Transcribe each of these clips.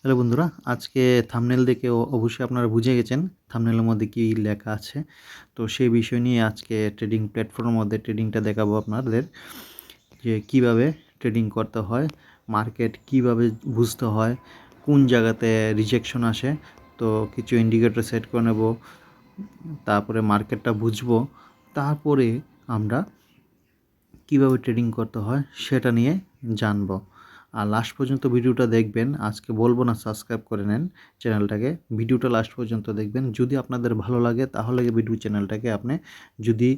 Hello বন্ধুরা, আজকে thumbnail দেখে অবশ্যই আপনারা বুঝে গেছেন থাম্বনেলের মধ্যে কী লেখা আছে। তো সেই বিষয় নিয়ে আজকে ট্রেডিং প্ল্যাটফর্মের মধ্যে ট্রেডিংটা দেখাবো আপনাদের, যে কিভাবে ট্রেডিং করতে হয়, মার্কেট কিভাবে বুঝতে হয়, কোন জায়গাতে রিজেকশন আসে। তো কিছু ইন্ডিকেটর সেট করে নেব, তারপরে মার্কেটটা বুঝবো, তারপরে আমরা কিভাবে ট্রেডিং করতে হয় সেটা নিয়ে জানবো। আর লাস্ট পর্যন্ত ভিডিওটা দেখবেন। আজকে বলবো না সাবস্ক্রাইব করে নেন চ্যানেলটাকে, ভিডিওটা লাস্ট পর্যন্ত দেখবেন। যদি আপনাদের ভালো লাগে তাহলে ভিডিও চ্যানেলটাকে আপনি যদি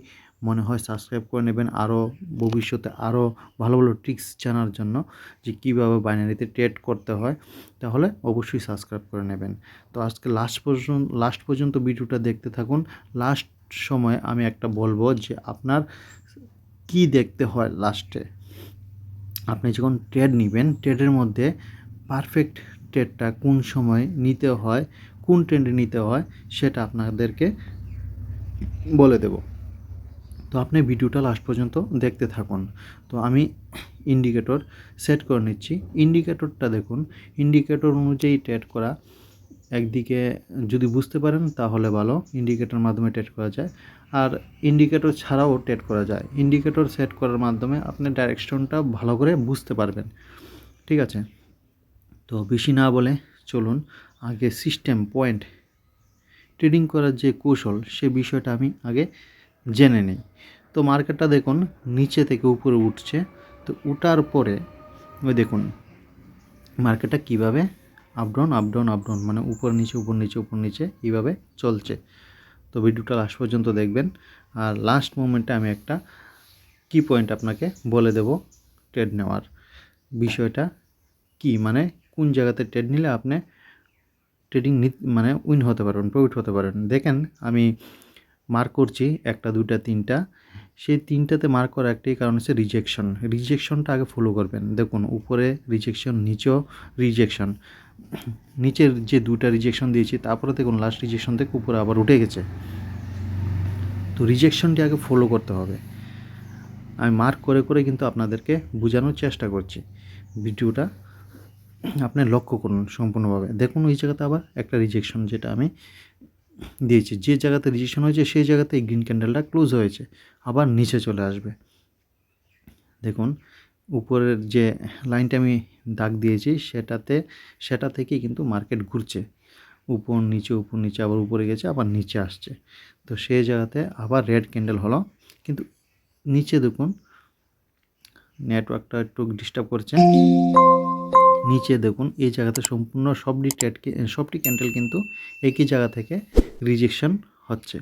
মনে হয় সাবস্ক্রাইব করে নেবেন, আরও ভবিষ্যতে আরও ভালো ভালো ট্রিক্স জানার জন্য, যে কীভাবে বাইনারিতে ট্রেড করতে হয়, তাহলে অবশ্যই সাবস্ক্রাইব করে নেবেন। তো আজকে লাস্ট পর্যন্ত ভিডিওটা দেখতে থাকুন। লাস্ট সময় আমি একটা বলবো যে আপনার কি দেখতে হয় লাস্টে। আপনি যখন ট্রেড নেবেন, ট্রেডের মধ্যে পারফেক্ট ট্রেডটা কোন সময় নিতে হয়, কোন ট্রেন্ডে নিতে হয়, সেটা আপনাদেরকে বলে দেব। তো আপনি ভিডিওটা লাস্ট পর্যন্ত দেখতে থাকুন। তো আমি ইন্ডিকেটর সেট করে নিচ্ছি। ইন্ডিকেটরটা দেখুন, ইন্ডিকেটর অনুযায়ী ট্রেড করা একদিকে যদি বুঝতে পারেন তাহলে ভালো, ইন্ডিকেটর মাধ্যমে ট্রেড করা যায়। আর ইন্ডিকেটর ছাড়াও ট্রেড করা যায়। ইন্ডিকেটর সেট করার মাধ্যমে আপনি ডাইরেকশনটা ভালো করে বুঝতে পারবেন। ঠিক আছে, তো বেশি না বলে চলুন আগে সিস্টেম পয়েন্ট ট্রেডিং করার যে কৌশল সে বিষয়টা আমি আগে জেনে নিই। তো মার্কেটটা দেখুন নিচে থেকে উপরে উঠছে। তো উঠার পরে ওই দেখুন মার্কেটটা কীভাবে up down up down up down, মানে উপর নিচে উপর নিচে উপর নিচে এইভাবে চলছে। তো ভিডিওটা লাস্ট পর্যন্ত দেখবেন। আর লাস্ট মোমেন্টে আমি একটা কি পয়েন্ট আপনাকে বলে দেব ট্রেড নেওয়ার বিষয়টা কি, মানে কোন জায়গাতে ট্রেড নিলে আপনি ট্রেডিং মানে উইন হতে পারবেন, প্রফিট হতে পারেন। দেখেন আমি মার্ক করছি 1 2 3 সেই 3টাতে মার্ক করার একটাই কারণ হচ্ছে রিজেকশন। রিজেকশনটা আগে ফলো করবেন। দেখুন উপরে রিজেকশন, নিচেও রিজেকশন। নিচের যে 2টা রিজেকশন দিয়েছি, তারপরে দেখুন লাস্ট রিজেকশন থেকে উপরে আবার উঠে গেছে। তো রিজেকশনটি আগে ফলো করতে হবে। আমি মার্ক করে করে কিন্তু আপনাদেরকে বোঝানোর চেষ্টা করছি। ভিডিওটা আপনি লক্ষ্য করুন সম্পূর্ণভাবে। দেখুন ওই জায়গাতে আবার একটা রিজেকশন যেটা আমি দিয়েছি, যে জায়গাতে রিজেকশন হয়েছে সেই জায়গাতে এই গ্রিন ক্যান্ডেলটা ক্লোজ হয়েছে, আবার নিচে চলে আসবে। দেখুন উপরের যে লাইনটা আমি দাগ দিয়েছি সেটা থেকেই কিন্তু মার্কেট ঘুরছে, উপর নিচে আবার উপরে গেছে, আবার নিচে আসছে। তো সেই জায়গাতে আবার রেড ক্যান্ডেল হলো। কিন্তু নিচে দেখুন নেটওয়ার্কটা একটু ডিস্টার্ব করছে। নিচে দেখুন এই জায়গাতে সম্পূর্ণ সবটি ক্যান্ডেল কিন্তু একই জায়গা থেকে রিজেকশন হচ্ছে,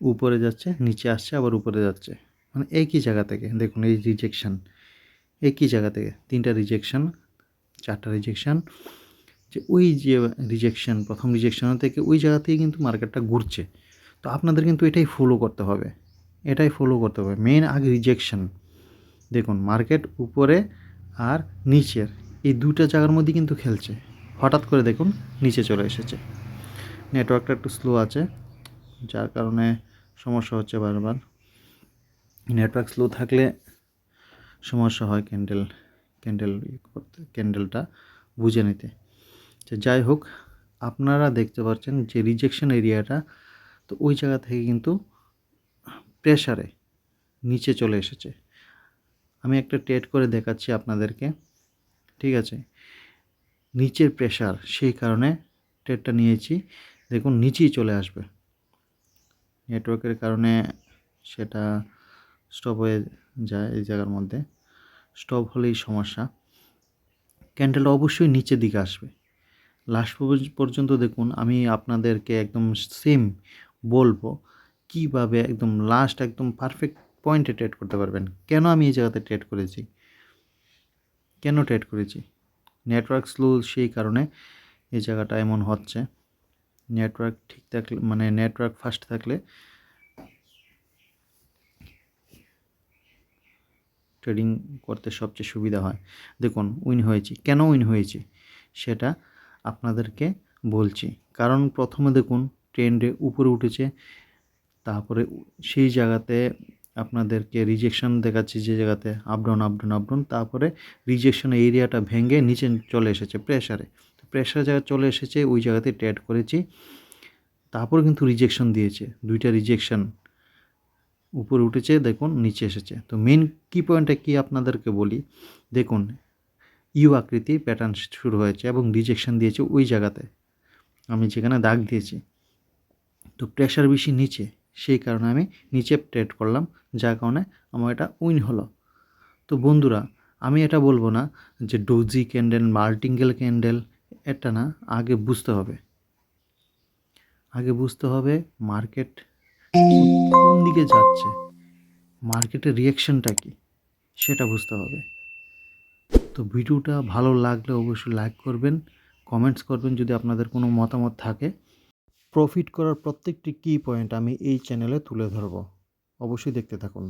উপরে যাচ্ছে নিচে আসছে আবার উপরে যাচ্ছে, মানে একই জায়গা থেকে। দেখুন এই রিজেকশন একই জায়গা থেকে 3টা রিজেকশন 4টা রিজেকশন, যে ওই যে রিজেকশন প্রথম রিজেকশন থেকে ওই জায়গা থেকে কিন্তু মার্কেটটা ঘুরছে। তো আপনাদের কিন্তু এটাই ফলো করতে হবে, মেইন আগে রিজেকশন। দেখুন মার্কেট উপরে আর নিচের এই 2টা জায়গার মধ্যে কিন্তু খেলছে, হঠাৎ করে দেখুন নিচে চলে এসেছে। নেটওয়ার্কটা একটু স্লো আছে, যার কারণে সমস্যা হচ্ছে বারবার। নেটওয়ার্ক স্লো থাকলে সমস্যা হয় ক্যান্ডেলটা বুঝে নিতে। যাই হোক, আপনারা দেখতে পাচ্ছেন যে রিজেকশন এরিয়াটা, তো ওই জায়গা থেকে কিন্তু প্রেসারে নিচে চলে এসেছে। আমি একটা ট্রেড করে দেখাচ্ছি আপনাদেরকে। ঠিক আছে, নিচের প্রেসার, সেই কারণে ট্রেডটা নিয়েছি। দেখুন নিচেই চলে আসবে, নেটওয়ার্কের কারণে সেটা স্টপ হয়ে যায়। এই জায়গার মধ্যে স্টপ হলেই সমস্যা। ক্যান্ডেলটা অবশ্যই নিচের দিকে আসবে। লাস্ট পর্যন্ত দেখুন, আমি আপনাদেরকে একদম সেম বলবো কীভাবে একদম লাস্ট একদম পারফেক্ট পয়েন্টে ট্রেড করতে পারবেন। কেন আমি এই জায়গাতে ট্রেড করেছি, নেটওয়ার্ক স্লো, সেই কারণে এই জায়গাটা এমন হচ্ছে। নেটওয়ার্ক ঠিক থাকলে, মানে নেটওয়ার্ক ফাস্ট থাকলে ট্রেডিং করতে সবচেয়ে সুবিধা হয়। দেখুন উইন হয়েছি, কেন উইন হয়েছি সেটা আপনাদেরকে বলছি। কারণ প্রথমে দেখুন ট্রেন্ডে উপরে উঠেছে, তারপরে সেই জায়গাতে আপনাদেরকে রিজেকশন দেখাচ্ছি যে জায়গাতে আপ ডাউন, তারপরে রিজেকশন এরিয়াটা ভেঙে নিচে চলে এসেছে প্রেসারে। তো প্রেসার জায়গা চলে এসেছে, ওই জায়গাতে ট্রেড করেছি, তারপর কিন্তু রিজেকশন দিয়েছে, 2টা রিজেকশন, উপরে উঠেছে দেখুন, নিচে এসেছে। তো মেন কি পয়েন্টটা কি আপনাদেরকে বলি, দেখুন ইউ আকৃতি প্যাটার্ন শুরু হয়েছে এবং রিজেকশন দিয়েছে ওই জায়গাতে, আমি যেখানে দাগ দিয়েছি। তো প্রেশার বেশি নিচে, সেই কারণে আমি নিচে ট্রেড করলাম, যার কারণে আমার এটা উইন হলো। তো বন্ধুরা, আমি এটা বলবো না যে ডোজি ক্যান্ডেল, মার্টিঙ্গেল ক্যান্ডেল, এটা না, আগে বুঝতে হবে মার্কেট কোন দিকে যাচ্ছে, মার্কেটের রিয়াকশনটা কি, সেটা বুঝতে হবে। তো ভিডিওটা ভালো লাগলে অবশ্যই লাইক করবেন, কমেন্টস করবেন যদি আপনাদের কোনো মতামত থাকে। প্রফিট করার প্রত্যেকটি কি পয়েন্ট আমি এই চ্যানেলে তুলে ধরব, অবশ্যই দেখতে থাকুন।